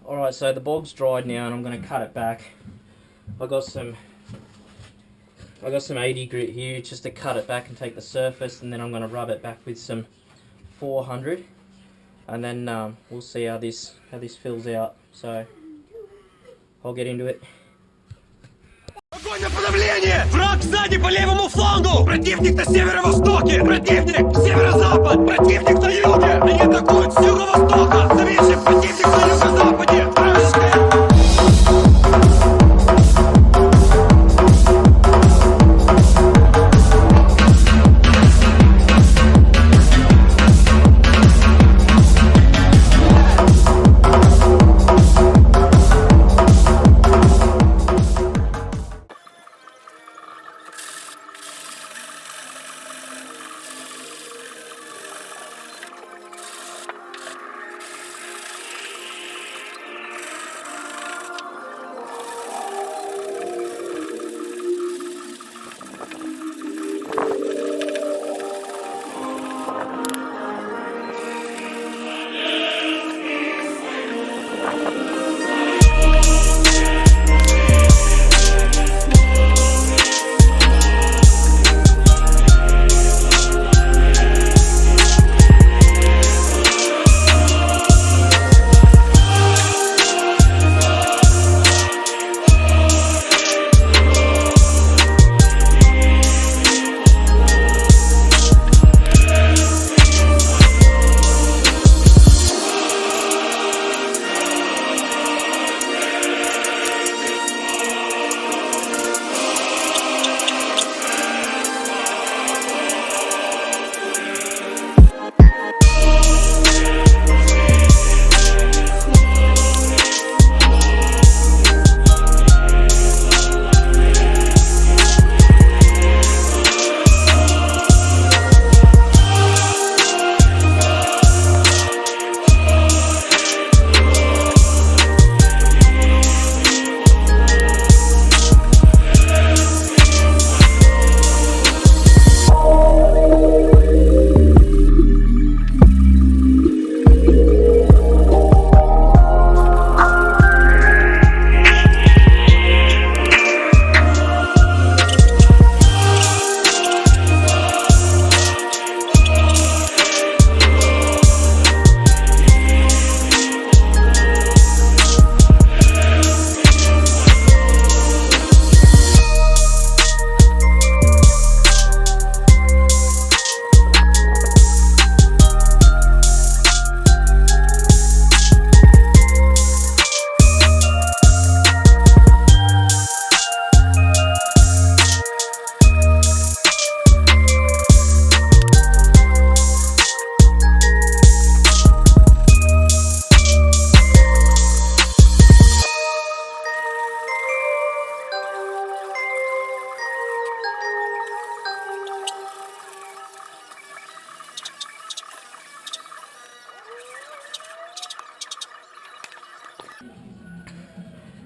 Alright, so the bog's dried now and I'm going to cut it back. I got some 80 grit here just to cut it back and take the surface, and then I'm going to rub it back with some 400, and then we'll see how this fills out. So I'll get into it. Огонь на подавление! Враг сзади по левому флангу! Противник на северо-востоке! Противник северо-запад! Противник на юге! Они атакуют с юго-востока! Завершив противник на юго-западе! Вражеская...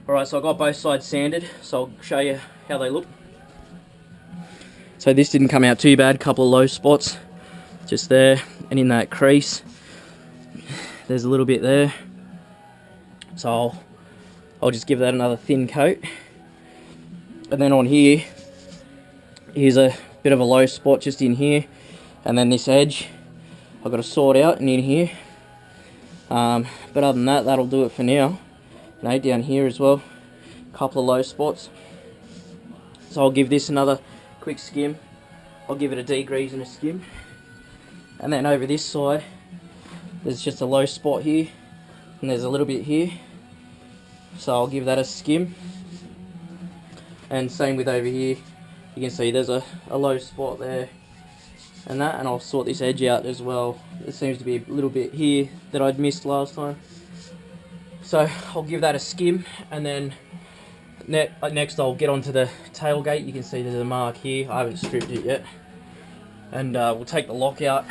Alright, so I got both sides sanded, so I'll show you how they look. So this didn't come out too bad, couple of low spots just there, and in that crease there's a little bit there, so I'll just give that another thin coat. And then on here, here's a bit of a low spot just in here, and then this edge I've got to sort out and in here, but other than that, that'll do it for now. And down here as well, a couple of low spots. So I'll give this another quick skim. I'll give it a degrease and a skim. And then over this side, there's just a low spot here, and there's a little bit here. So I'll give that a skim. And same with over here, you can see there's a low spot there. And I'll sort this edge out as well. There seems to be a little bit here that I'd missed last time. So I'll give that a skim, and then next I'll get onto the tailgate. You can see there's a mark here, I haven't stripped it yet. And we'll take the lock out,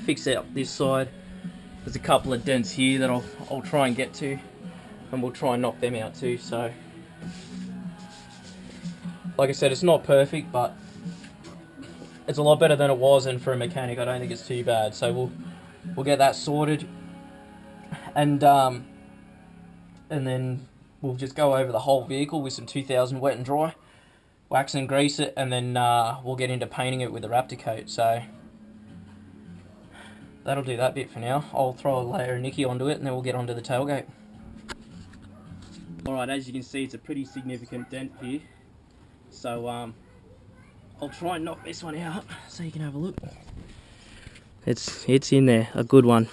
fix out this side. There's a couple of dents here that I'll try and get to, and we'll try and knock them out too. So like I said, it's not perfect, but it's a lot better than it was, and for a mechanic I don't think it's too bad. So we'll get that sorted, and and then we'll just go over the whole vehicle with some 2000 wet and dry, wax and grease it, and then we'll get into painting it with the Raptor coat. So that'll do that bit for now. I'll throw a layer of Nicky onto it, and then we'll get onto the tailgate. Alright, as you can see, it's a pretty significant dent here, so I'll try and knock this one out so you can have a look. It's in there, a good one.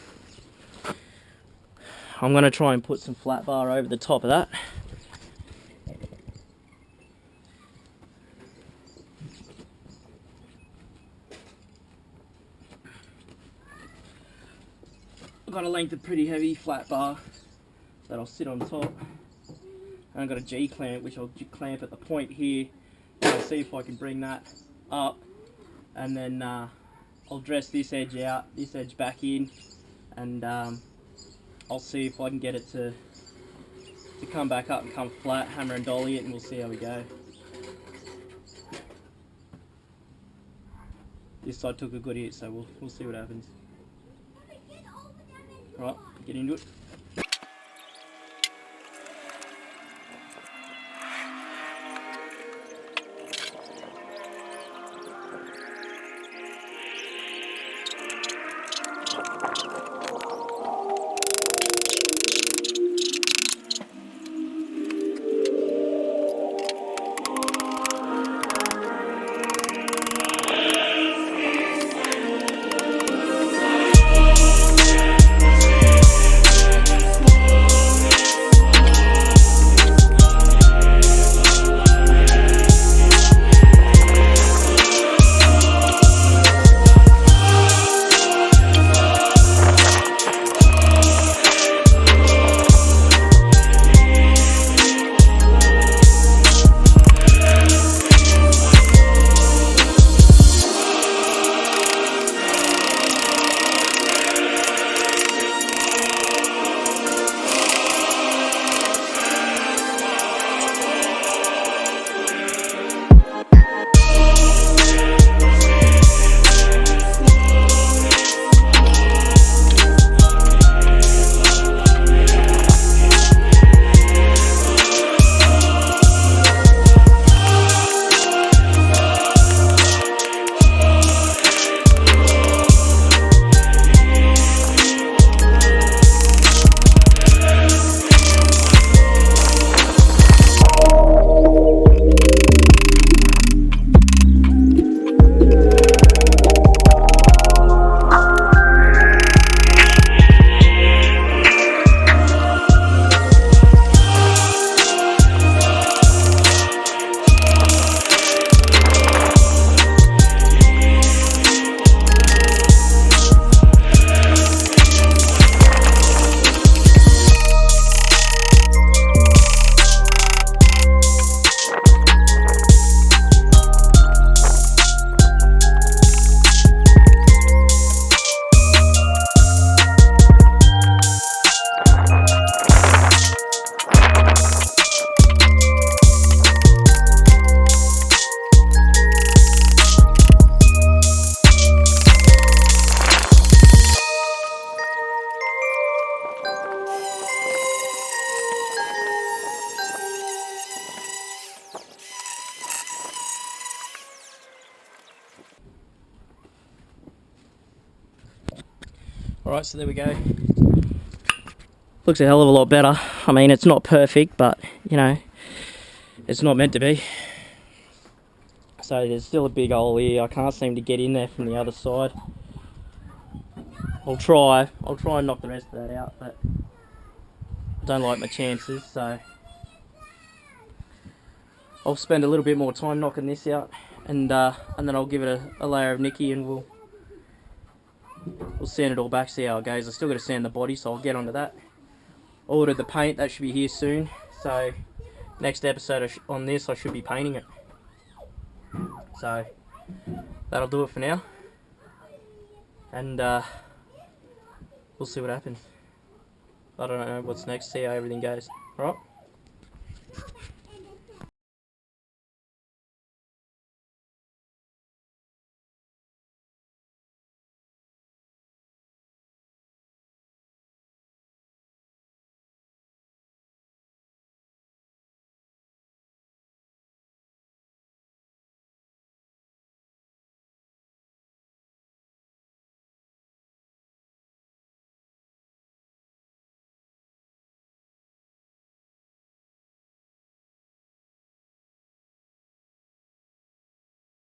I'm going to try and put some flat bar over the top of that. I've got a length of pretty heavy flat bar that'll sit on top. And I've got a G-clamp which I'll clamp at the point here. And I'll see if I can bring that up. And then I'll dress this edge out, this edge back in. And I'll see if I can get it to come back up and come flat, hammer and dolly it, and we'll see how we go. This side took a good hit, so we'll see what happens. Right, get into it. Alright, so there we go. Looks a hell of a lot better. I mean, it's not perfect, but, you know, it's not meant to be. So there's still a big hole here. I can't seem to get in there from the other side. I'll try and knock the rest of that out, but I don't like my chances, so I'll spend a little bit more time knocking this out, and then I'll give it a layer of Nicky, and we'll sand it all back, see how it goes. I still got to sand the body, so I'll get onto that. Ordered the paint, that should be here soon. So next episode on this, I should be painting it. So that'll do it for now, and we'll see what happens. I don't know what's next, see how everything goes. Alright.